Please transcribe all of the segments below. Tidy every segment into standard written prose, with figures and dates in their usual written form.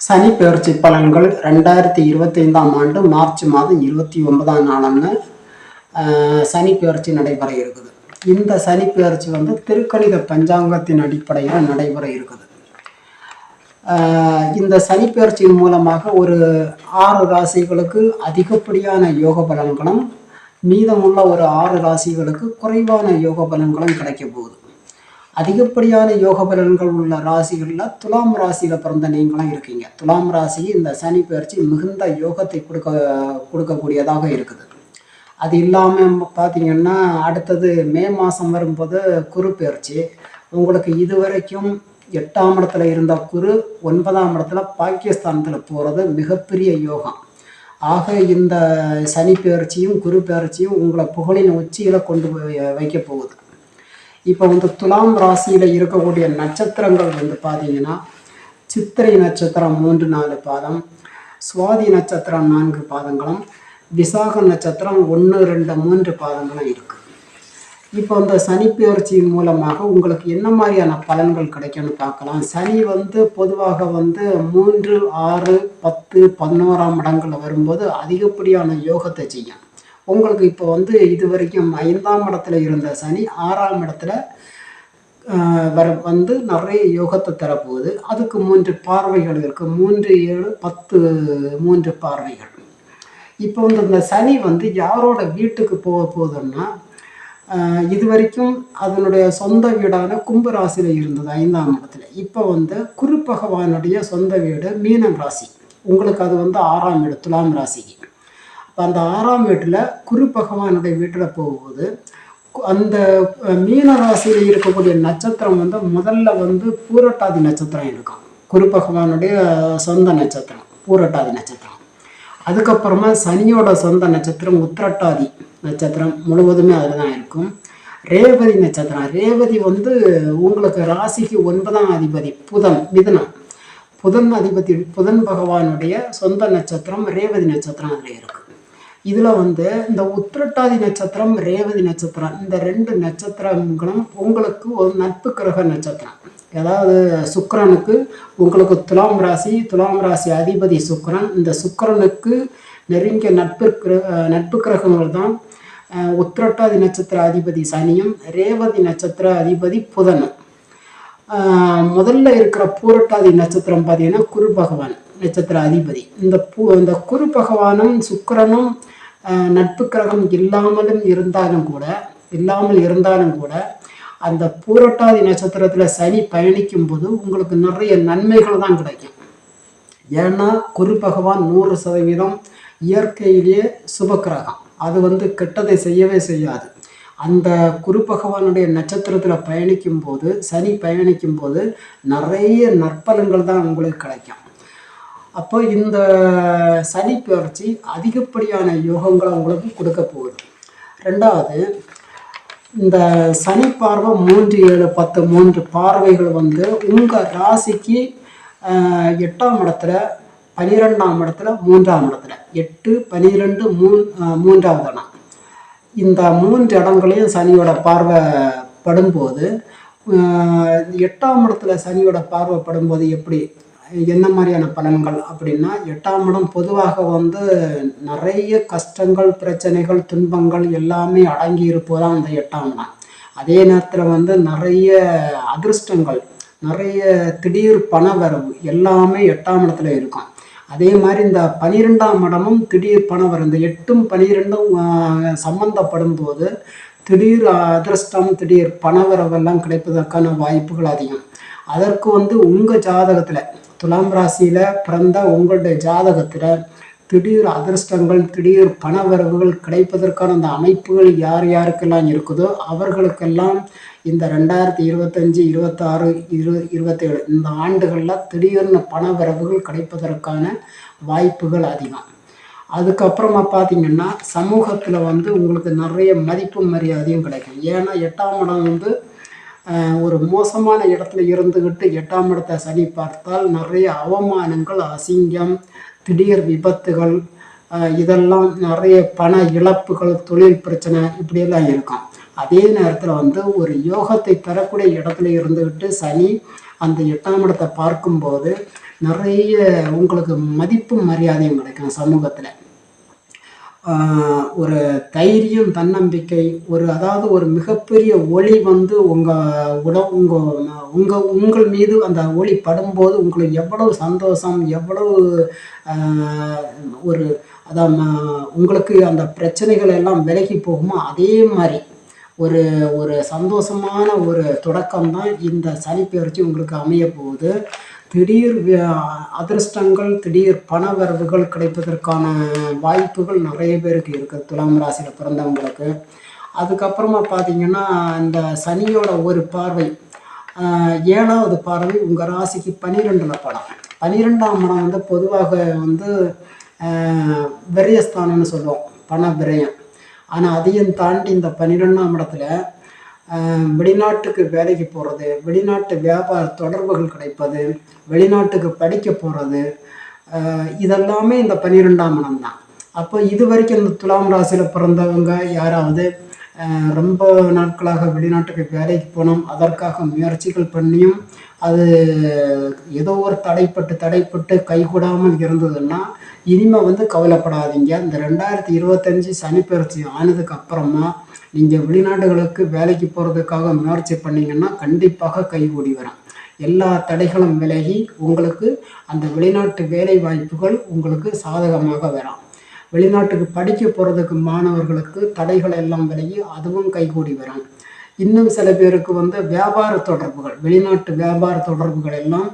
சனி பெயர்ச்சி பலன்கள் 2025ஆம் ஆண்டு மார்ச் மாதம் 29ஆம் நாளன்று சனி பெயர்ச்சி நடைபெற இருக்குது. இந்த சனி பெயர்ச்சி திருக்கணித பஞ்சாங்கத்தின் அடிப்படையில் நடைபெற இருக்குது. இந்த சனி பெயர்ச்சியின் மூலமாக ஒரு 6 ராசிகளுக்கு அதிகப்படியான யோக பலன்களும் மீதமுள்ள ஒரு 6 ராசிகளுக்கு குறைவான யோக பலன்களும் கிடைக்க போகுது. அதிகப்படியான யோக பலன்கள் உள்ள ராசிகளில் துலாம் ராசியில் பிறந்த நீங்களும் இருக்கீங்க. துலாம் ராசி இந்த சனி பெயர்ச்சி மிகுந்த யோகத்தை கொடுக்கக்கூடியதாக இருக்குது. அது இல்லாமல் பார்த்தீங்கன்னா அடுத்தது மே மாதம் வரும்போது குரு பெயர்ச்சி. உங்களுக்கு இதுவரைக்கும் 8ஆம் இடத்துல இருந்த குரு 9ஆம் இடத்துல பாகிஸ்தானத்தில் போகிறது மிகப்பெரிய யோகம். ஆக இந்த சனி பெயர்ச்சியும் குரு பெயர்ச்சியும் உங்களை புகழின் உச்சியில் கொண்டு வைக்க போகுது. இப்போ துலாம் ராசியில் இருக்கக்கூடிய நட்சத்திரங்கள் பார்த்தீங்கன்னா சித்திரை நட்சத்திரம் 3-4 பாதம், சுவாதி நட்சத்திரம் 4 பாதங்களும், விசாக நட்சத்திரம் 1-2-3 பாதங்களும் இருக்குது. இப்போ இந்த சனி பெயர்ச்சியின் மூலமாக உங்களுக்கு என்ன மாதிரியான பலன்கள் கிடைக்கும்னு பார்க்கலாம். சனி பொதுவாக 3, 6, 10, 11ஆம் இடங்களில் வரும்போது அதிகப்படியான யோகத்தை செய்யும். உங்களுக்கு இப்போ இது வரைக்கும் 5ஆம் இடத்துல இருந்த சனி 6ஆம் இடத்துல நிறைய யோகத்தை தரப்போகுது. அதுக்கு 3 பார்வைகள் இருக்குது. 3, 7, 10 3 பார்வைகள். இப்போ இந்த சனி யாரோட வீட்டுக்கு போக போகுதுன்னா இது வரைக்கும் அதனுடைய சொந்த வீடான கும்ப ராசியில் இருந்தது 5ஆம் இடத்துல. இப்போ குரு பகவானுடைய சொந்த வீடு மீனம் ராசி. உங்களுக்கு அது 6ஆம் வீடு துலாம் ராசிக்கு. அப்போ அந்த 6ஆம் வீட்டில் குரு பகவானுடைய வீட்டில் போகும்போது அந்த மீன ராசியில் இருக்கக்கூடிய நட்சத்திரம் முதல்ல பூரட்டாதி நட்சத்திரம் இருக்கும். குரு பகவானுடைய சொந்த நட்சத்திரம் பூரட்டாதி நட்சத்திரம். அதுக்கப்புறமா சனியோட சொந்த நட்சத்திரம் உத்திரட்டாதி நட்சத்திரம் முழுவதுமே அதில் தான் இருக்கும். ரேவதி நட்சத்திரம். ரேவதி உங்களுக்கு ராசிக்கு 9ஆம் அதிபதி புதன், மிதுனம். புதன் பகவானுடைய சொந்த நட்சத்திரம் ரேவதி நட்சத்திரம் அதில் இருக்குது. இதில் இந்த உத்திரட்டாதி நட்சத்திரம் ரேவதி நட்சத்திரம் இந்த 2 நட்சத்திரங்களும் உங்களுக்கு ஒரு நட்பு கிரக நட்சத்திரம். அதாவது சுக்கிரனுக்கு உங்களுக்கு துலாம் ராசி அதிபதி சுக்கிரன். இந்த சுக்கிரனுக்கு நெருங்கிய நட்பு கிரகங்கள் தான் உத்திரட்டாதி நட்சத்திர அதிபதி சனியும் ரேவதி நட்சத்திர அதிபதி புதனும். முதல்ல இருக்கிற பூரட்டாதி நட்சத்திரம் பார்த்தீங்கன்னா குரு பகவான் நட்சத்திர அதிபதி. இந்த குரு பகவானும் சுக்கிரனும் நட்பு கிரகம் இல்லாமல் இருந்தாலும் கூட அந்த பூரட்டாதி நட்சத்திரத்தில் சனி பயணிக்கும் போது உங்களுக்கு நிறைய நன்மைகள் தான் கிடைக்கும். ஏன்னா குரு பகவான் 100% இயற்கையிலேயே சுபக்கிரகம். அது கெட்டதை செய்யவே செய்யாது. அந்த குரு பகவானுடைய நட்சத்திரத்தில் பயணிக்கும் போது சனி பயணிக்கும் போது நிறைய நற்பலன்கள் தான் உங்களுக்கு கிடைக்கும். அப்போ இந்த சனி பெயர்ச்சி அதிகப்படியான யோகங்களை உங்களுக்கு கொடுக்க போகுது. 2வது, இந்த சனி பார்வை 3, 7, 10 3 பார்வைகள் உங்கள் ராசிக்கு 8ஆம் இடத்துல 12ஆம் இடத்துல 3ஆம் இடத்துல 8, 12, 3வது இடம். இந்த 3 இடங்களையும் சனியோட பார்வை படும்போது 8ஆம் இடத்துல சனியோட பார்வை படும்போது என்ன மாதிரியான பலன்கள் அப்படின்னா 8ஆம் இடம் பொதுவாக நிறைய கஷ்டங்கள், பிரச்சனைகள், துன்பங்கள் எல்லாமே அடங்கி இருப்பதுதான் அந்த 8ஆம் இடம். அதே நேரத்தில் நிறைய அதிர்ஷ்டங்கள், நிறைய திடீர் பணவரவு எல்லாமே 8ஆம் இடத்துல இருக்கும். அதே மாதிரி இந்த 12ஆம் இடமும் திடீர் பணவரவு. இந்த 8ம் 12ம் சம்பந்தப்படும் போது திடீர் அதிர்ஷ்டம், திடீர் பணவரவெல்லாம் கிடைப்பதற்கான வாய்ப்புகள் அதிகம். அதற்கு உங்கள் ஜாதகத்தில் துலாம் ராசியில் பிறந்த உங்களுடைய ஜாதகத்தில் திடீர் அதிர்ஷ்டங்கள், திடீர் பணவரவுகள் கிடைப்பதற்கான அந்த அமைப்புகள் யார் யாருக்கெல்லாம் இருக்குதோ அவர்களுக்கெல்லாம் இந்த 2025, 26, 27 இந்த ஆண்டுகளில் திடீர்னு பணவரவுகள் கிடைப்பதற்கான வாய்ப்புகள் அதிகம். அதுக்கப்புறமா பார்த்தீங்கன்னா சமூகத்தில் உங்களுக்கு நிறைய மதிப்பு மரியாதையும் கிடைக்கும். ஏன்னா 8ஆம் இடம் ஒரு மோசமான இடத்துல இருந்துக்கிட்டு 8ஆம் இடத்தை சனி பார்த்தால் நிறைய அவமானங்கள், அசிங்கம், திடீர் விபத்துகள், இதெல்லாம் நிறைய பண இழப்புகள், தொழில் பிரச்சனை இப்படியெல்லாம் இருக்கும். அதே நேரத்தில் ஒரு யோகத்தை தரக்கூடிய இடத்துல இருந்துக்கிட்டு சனி அந்த 8ஆம் இடத்தை பார்க்கும்போது நிறைய உங்களுக்கு மதிப்பும் மரியாதையும் கிடைக்கும் சமூகத்தில். ஒரு தைரியம், தன்னம்பிக்கை, அதாவது ஒரு மிகப்பெரிய ஒளி வந்து உங்கள் மீது அந்த ஒளி படும்போது உங்களுக்கு எவ்வளவு சந்தோஷம், எவ்வளவு ஒரு அதான் உங்களுக்கு அந்த பிரச்சனைகள் எல்லாம் விலகி போகுமோ அதே மாதிரி ஒரு ஒரு சந்தோஷமான ஒரு தொடக்கம் தான் இந்த சனி பெயர்ச்சி உங்களுக்கு அமைய போகுது. திடீர் அதிர்ஷ்டங்கள், திடீர் பண வரவுகள் கிடைப்பதற்கான வாய்ப்புகள் நிறைய பேருக்கு இருக்குது துலாம் ராசியில் பிறந்தவங்களுக்கு. அதுக்கப்புறமா பார்த்தீங்கன்னா இந்த சனியோட ஒரு பார்வை, 7வது பார்வை உங்கள் ராசிக்கு 12ல் படம். 12ஆம் இடம் வந்து பொதுவாக வந்து விரயஸ்தானம்னு சொல்லுவோம், பண விரயம். ஆனால் அதையும் தாண்டி இந்த 12ஆம் இடத்துல வெளிநாட்டுக்கு வேலைக்கு போகிறது, வெளிநாட்டு வியாபார தொடர்புகள் கிடைப்பது, வெளிநாட்டுக்கு படிக்க போகிறது, இதெல்லாமே இந்த 12ஆம் இடம் தான். அப்போ இது வரைக்கும் இந்த துலாம் ராசியில் பிறந்தவங்க யாராவது ரொம்ப நாட்களாக வெளிநாட்டுக்கு வேலைக்கு போனோம், அதற்காக முயற்சிகள் பண்ணியும் அது ஏதோ ஒரு தடைப்பட்டு கைகூடாமல் இருந்ததுன்னா இனிமேல் வந்து கவலைப்படாதீங்க. இந்த 2025 சனி பெயர்ச்சி ஆனதுக்கு அப்புறமா நீங்கள் வெளிநாடுகளுக்கு வேலைக்கு போகிறதுக்காக முயற்சி பண்ணிங்கன்னா கண்டிப்பாக கைகூடி வரும். எல்லா தடைகளும் விலகி உங்களுக்கு அந்த வெளிநாட்டு வேலை வாய்ப்புகள் உங்களுக்கு சாதகமாக வரும். வெளிநாட்டுக்கு படிக்க போகிறதுக்கு மாணவர்களுக்கு தடைகள் எல்லாம் விலகி அதுவும் கைகூடி வரும். இன்னும் சில பேருக்கு வந்து வியாபார தொடர்புகள், வெளிநாட்டு வியாபார தொடர்புகள் எல்லாம்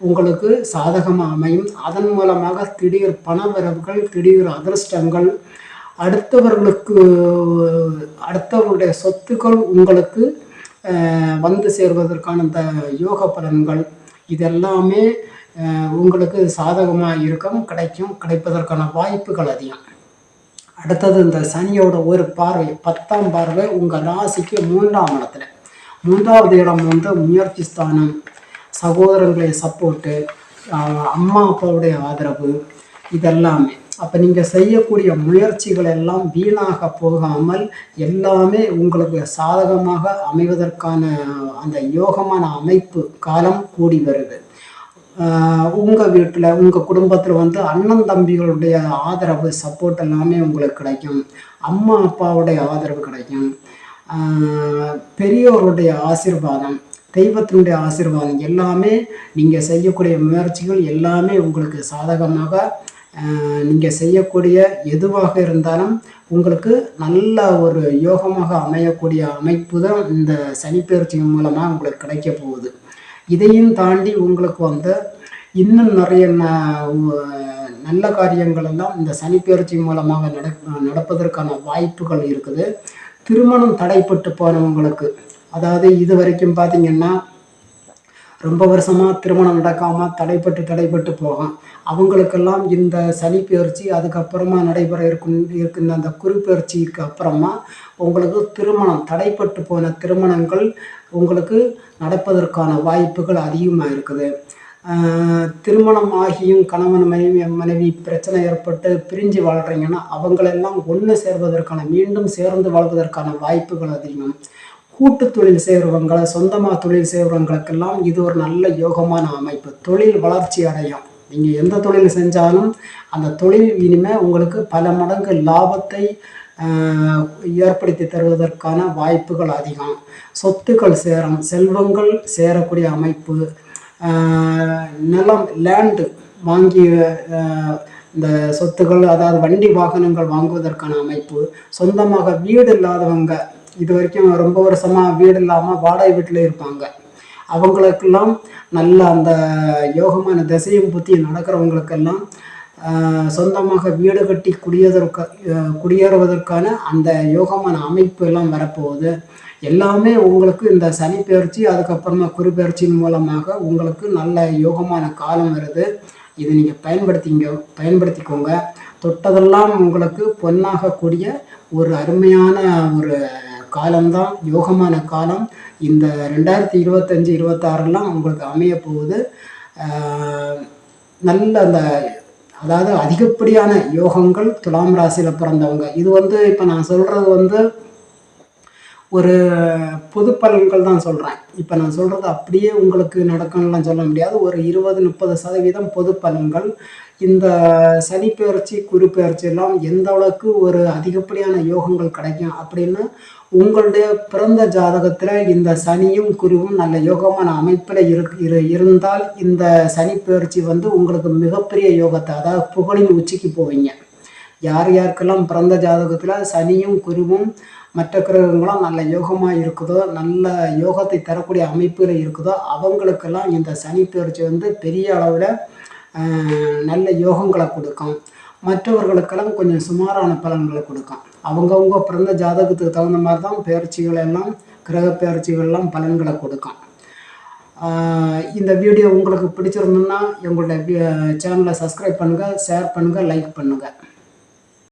உங்களுக்கு சாதகமாக அமையும். அதன் மூலமாக திடீர் பண வரவுகள், திடீர் அதிர்ஷ்டங்கள், அடுத்தவர்களுடைய சொத்துக்கள் உங்களுக்கு வந்து சேர்வதற்கான இந்த யோக பலன்கள் இதெல்லாமே உங்களுக்கு சாதகமாக கிடைப்பதற்கான வாய்ப்புகள் அதிகம். அடுத்தது இந்த சனியோட ஒரு பார்வை, 10ஆம் பார்வை உங்கள் ராசிக்கு 3ஆம் இடத்துல. 3வது இடம் வந்து முயற்சி ஸ்தானம், சகோதரங்களுடைய சப்போர்ட்டு, அம்மா அப்பாவுடைய ஆதரவு, இதெல்லாமே. அப்போ நீங்கள் செய்யக்கூடிய முயற்சிகள் எல்லாம் வீணாக போகாமல் எல்லாமே உங்களுக்கு சாதகமாக அமைவதற்கான அந்த யோகமான அமைப்பு காலம் கூடி வருது. உங்கள் வீட்டில், உங்கள் குடும்பத்தில் வந்து அண்ணன் தம்பிகளுடைய ஆதரவு, சப்போர்ட் எல்லாமே உங்களுக்கு கிடைக்கும். அம்மா அப்பாவுடைய ஆதரவு கிடைக்கும். பெரியோருடைய ஆசீர்வாதம், தெய்வத்தினுடைய ஆசீர்வாதம் எல்லாமே நீங்கள் செய்யக்கூடிய முயற்சிகள் எல்லாமே உங்களுக்கு சாதகமாக, நீங்கள் செய்யக்கூடிய எதுவாக இருந்தாலும் உங்களுக்கு நல்ல ஒரு யோகமாக அமையக்கூடிய அமைப்பு தான் இந்த சனிப்பெயர்ச்சி மூலமாக உங்களுக்கு கிடைக்க போகுது. இதையும் தாண்டி உங்களுக்கு வந்து இன்னும் நிறைய நல்ல காரியங்கள் எல்லாம் இந்த சனிப்பெயர்ச்சி மூலமாக நடப்பதற்கான வாய்ப்புகள் இருக்குது. திருமணம் தடைப்பட்டு போனவங்களுக்கு, அதாவது இது வரைக்கும் பார்த்தீங்கன்னா ரொம்ப வருஷமாக திருமணம் நடக்காமல் தடைப்பட்டு போகும், அவங்களுக்கெல்லாம் இந்த சனி பெயர்ச்சி அதுக்கப்புறமா நடைபெற இருக்கின்ற அந்த குரு பெயர்ச்சிக்கு அப்புறமா உங்களுக்கு தடைப்பட்டு போன திருமணங்கள் உங்களுக்கு நடப்பதற்கான வாய்ப்புகள் அதிகமாக இருக்குது. திருமணம் ஆகியும் கணவன் மனைவி பிரச்சனை ஏற்பட்டு பிரிஞ்சு வாழ்கிறீங்கன்னா அவங்களெல்லாம் ஒன்று சேர்வதற்கான, மீண்டும் சேர்ந்து வாழ்வதற்கான வாய்ப்புகள் அதிகம். கூட்டு தொழில் செய்கிறவங்க, சொந்தமாக தொழில் செய்கிறவங்களுக்கெல்லாம் இது ஒரு நல்ல யோகமான அமைப்பு. தொழில் வளர்ச்சி அடையும். நீங்கள் எந்த தொழில் செஞ்சாலும் அந்த தொழில் இனிமேல் உங்களுக்கு பல மடங்கு லாபத்தை ஏற்படுத்தி தருவதற்கான வாய்ப்புகள் அதிகம். சொத்துக்கள் சேரும், செல்வங்கள் சேரக்கூடிய அமைப்பு. நிலம், லேண்டு வாங்கி இந்த சொத்துக்கள், அதாவது வண்டி வாகனங்கள் வாங்குவதற்கான அமைப்பு. சொந்தமாக வீடு இல்லாதவங்க, இது வரைக்கும் ரொம்ப வருஷமாக வீடு இல்லாமல் வாடகை வீட்டில் இருப்பாங்க, அவங்களுக்கெல்லாம் நல்ல அந்த யோகமான திசையும் புத்தியும் நடக்கிறவங்களுக்கெல்லாம் சொந்தமாக வீடு கட்டி குடியேறுவதற்கான அந்த யோகமான அமைப்பு எல்லாம் வரப்போகுது. எல்லாமே உங்களுக்கு இந்த சனி பெயர்ச்சி அதுக்கப்புறமா குரு பெயர்ச்சியின் மூலமாக உங்களுக்கு நல்ல யோகமான காலம் வருது. இதை நீங்கள் பயன்படுத்திக்கோங்க. தொட்டதெல்லாம் உங்களுக்கு பொன்னாகக்கூடிய ஒரு அருமையான ஒரு காலம்தான், யோகமான காலம். இந்த 2025-26 உங்களுக்கு அமைய போகுது. நல்ல அந்த அதாவது அதிகப்படியான யோகங்கள் துலாம் ராசியில் பிறந்தவங்க. இது இப்போ நான் சொல்கிறது ஒரு பொது பலன்கள் தான் சொல்கிறேன். இப்போ நான் சொல்கிறது அப்படியே உங்களுக்கு நடக்கும்லாம் சொல்ல முடியாது. ஒரு 20-30% பொது பலன்கள். இந்த சனி பெயர்ச்சி, குரு பெயர்ச்சி எல்லாம் எந்த அளவுக்கு ஒரு அதிகப்படியான யோகங்கள் கிடைக்கும் அப்படின்னா, உங்களுடைய பிறந்த ஜாதகத்தில் இந்த சனியும் குருவும் நல்ல யோகமான அமைப்பில் இருந்தால் இந்த சனி பெயர்ச்சி வந்து உங்களுக்கு மிகப்பெரிய யோகத்தை, அதாவது புகழின் உச்சிக்கு போவீங்க. யார் யாருக்கெல்லாம் பிறந்த ஜாதகத்தில் சனியும் குருவும் மற்ற கிரகங்களும் நல்ல யோகமாக இருக்குதோ, நல்ல யோகத்தை தரக்கூடிய அமைப்பில் இருக்குதோ, அவங்களுக்கெல்லாம் இந்த சனி பெயர்ச்சி வந்து பெரிய அளவில் நல்ல யோகங்களை கொடுக்கும். மற்றவர்களுக்கெல்லாம் கொஞ்சம் சுமாரான பலன்களை கொடுக்கும். அவங்கவுங்க பிறந்த ஜாதகத்துக்கு தகுந்த மாதிரி தான் பெயர்ச்சிகள் எல்லாம், கிரக பெயர்ச்சிகள்லாம் பலன்களை கொடுக்கும். இந்த வீடியோ உங்களுக்கு பிடிச்சிருந்ததுன்னா எங்களுடைய சேனலை சப்ஸ்கிரைப் பண்ணுங்கள், ஷேர் பண்ணுங்கள், லைக் பண்ணுங்கள்.